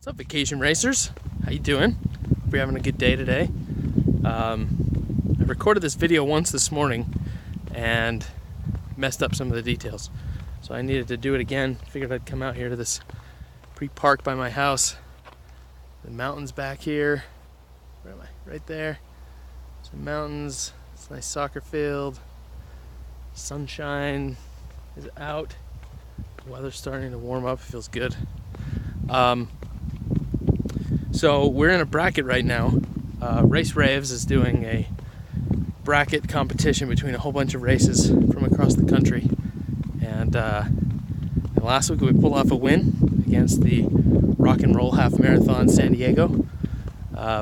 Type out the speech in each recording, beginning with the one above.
What's up, vacation racers? How you doing? Hope you're having a good day today. I recorded this video once this morning and messed up some of the details, so I needed to do it again. Figured I'd come out here to this pre-park by my house. The mountains back here. Where am I? Right there. Some mountains. It's a nice soccer field. Sunshine is out. The weather's starting to warm up. It feels good. So we're in a bracket right now. RaceRaves is doing a bracket competition between a whole bunch of races from across the country. And last week we pulled off a win against the Rock and Roll Half Marathon San Diego,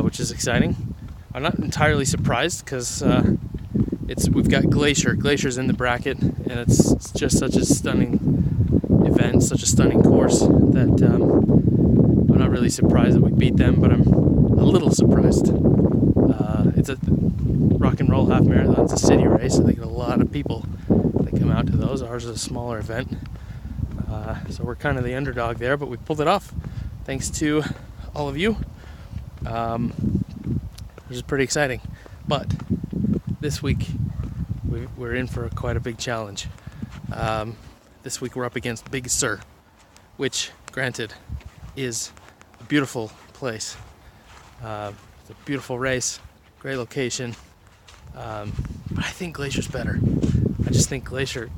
which is exciting. I'm not entirely surprised because we've got Glacier. Glacier's in the bracket, and it's just such a stunning event, such a stunning course that I'm not really surprised that we beat them, but I'm a little surprised. It's a Rock and Roll Half Marathon. It's a city race, so they get a lot of people that come out to those. Ours is a smaller event, so we're kind of the underdog there, but we pulled it off thanks to all of you, which is pretty exciting. But this week we're in for quite a big challenge. This week we're up against Big Sur, which, granted, is a beautiful place. It's a beautiful race, great location, but I think Glacier's better. I just think Glacier,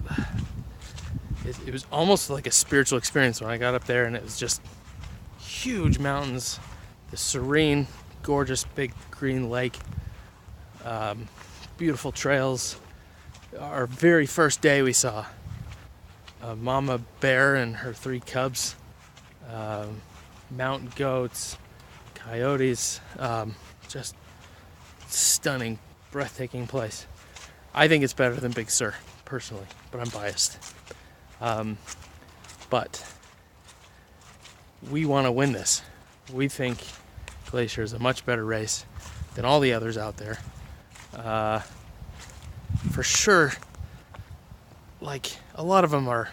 it was almost like a spiritual experience when I got up there, and it was just huge mountains, the serene, gorgeous big green lake, beautiful trails. Our very first day we saw a mama bear and her 3 cubs, mountain goats, coyotes, just stunning, breathtaking place. I think it's better than Big Sur, personally, but I'm biased. But we want to win this. We think Glacier is a much better race than all the others out there. For sure, like, a lot of them are,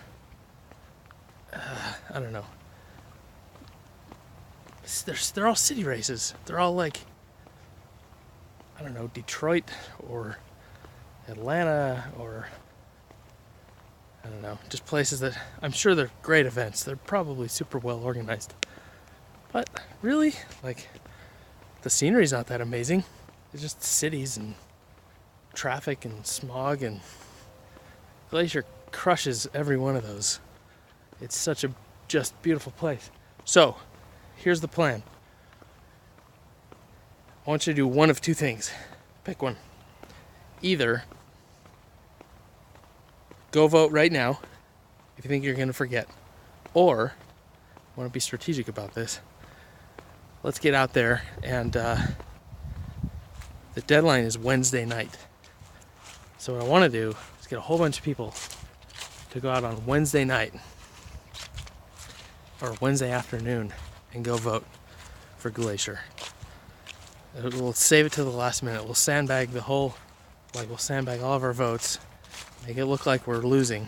I don't know. They're all city races. They're all like, I don't know, Detroit or Atlanta or, I don't know, just places that I'm sure they're great events. They're probably super well organized. But really, like, the scenery's not that amazing. It's just cities and traffic and smog, and Glacier crushes every one of those. It's such a just beautiful place. So, here's the plan. I want you to do one of 2 things. Pick one. Either go vote right now if you think you're going to forget, or I want to be strategic about this. Let's get out there, and the deadline is Wednesday night. So what I want to do is get a whole bunch of people to go out on Wednesday night or Wednesday afternoon and go vote for Glacier. We'll save it to the last minute. We'll sandbag we'll sandbag all of our votes, make it look like we're losing,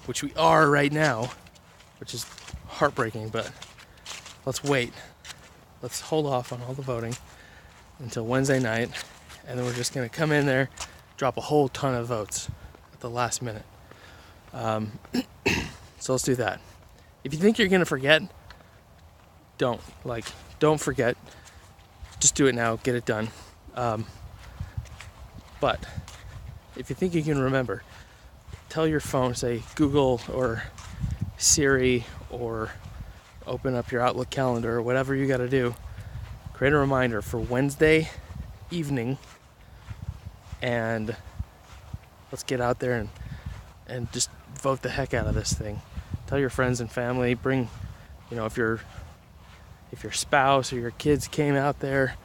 which we are right now, which is heartbreaking, but let's wait. Let's hold off on all the voting until Wednesday night, and then we're just going to come in there, drop a whole ton of votes at the last minute. So let's do that. If you think you're going to forget, don't forget. Just do it now. Get it done. But if you think you can remember, tell your phone, say Google or Siri, or open up your Outlook calendar, or whatever you got to do. Create a reminder for Wednesday evening, and let's get out there and just vote the heck out of this thing. Tell your friends and family. Bring, if your spouse or your kids came out there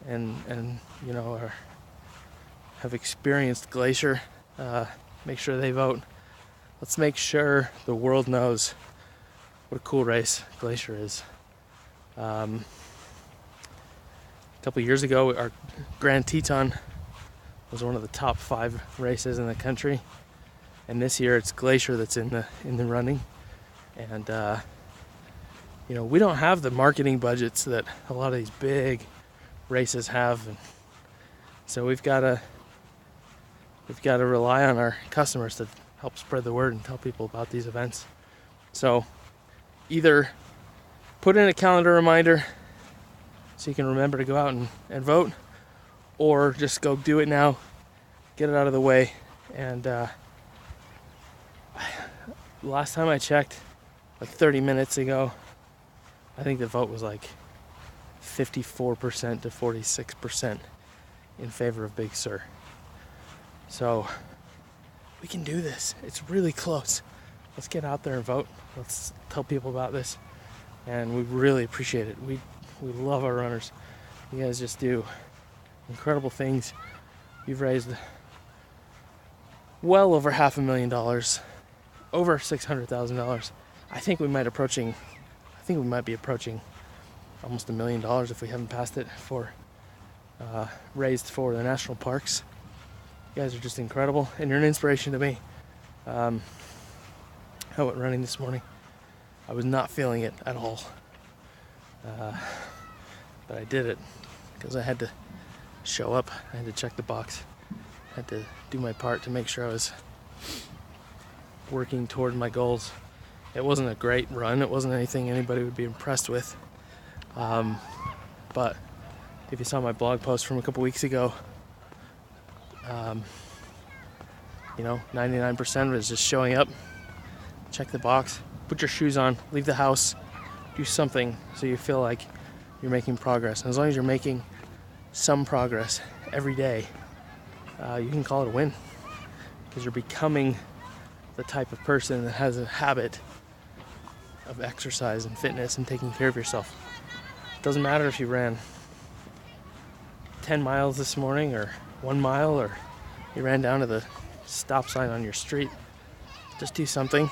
and have experienced Glacier, make sure they vote. Let's make sure the world knows what a cool race Glacier is. A couple years ago, our Grand Teton was one of the top 5 races in the country, and this year it's Glacier that's in the running. And you know, we don't have the marketing budgets that a lot of these big races have, and so we've got to rely on our customers to help spread the word and tell people about these events. So either put in a calendar reminder so you can remember to go out and vote, or just go do it now, get it out of the way. And last time I checked, like 30 minutes ago, I think the vote was like 54% to 46% in favor of Big Sur. So we can do this. It's really close. Let's get out there and vote. Let's tell people about this. And we really appreciate it. We love our runners. You guys just do incredible things. You've raised well over $500,000, over $600,000. I think we might be approaching almost $1 million if we haven't passed it, for raised for the national parks. You guys are just incredible, and you're an inspiration to me. I went running this morning. I was not feeling it at all, but I did it because I had to show up. I had to check the box. I had to do my part to make sure I was working toward my goals. It wasn't a great run. It wasn't anything anybody would be impressed with. But if you saw my blog post from a couple weeks ago, you know, 99% of it is just showing up, check the box, put your shoes on, leave the house, do something so you feel like you're making progress. And as long as you're making some progress every day, you can call it a win, because you're becoming the type of person that has a habit of exercise and fitness and taking care of yourself. It doesn't matter if you ran 10 miles this morning or 1 mile, or you ran down to the stop sign on your street. Just do something,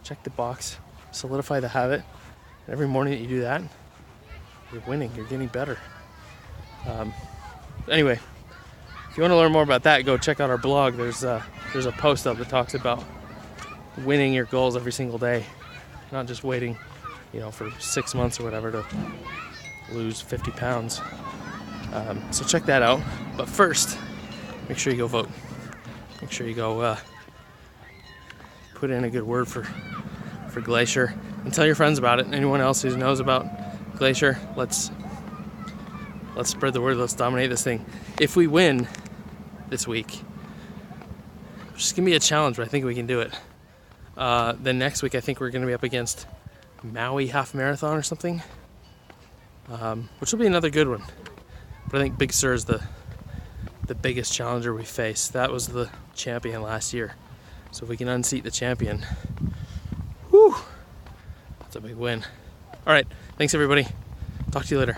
check the box, solidify the habit, and every morning that you do that, you're winning, you're getting better. Anyway, if you want to learn more about that, go check out our blog. There's a post up that talks about winning your goals every single day, not just waiting, you know, for 6 months or whatever to lose 50 pounds. So check that out. But first, make sure you go vote. Make sure you go put in a good word for Glacier, and tell your friends about it. Anyone else who knows about Glacier, let's spread the word. Let's dominate this thing. If we win this week, just give me a challenge, but I think we can do it. Then next week, I think we're going to be up against Maui half marathon or something, which will be another good one. But I think Big Sur is the biggest challenger we face. That was the champion last year. So if we can unseat the champion, whew, that's a big win. All right, thanks everybody. Talk to you later.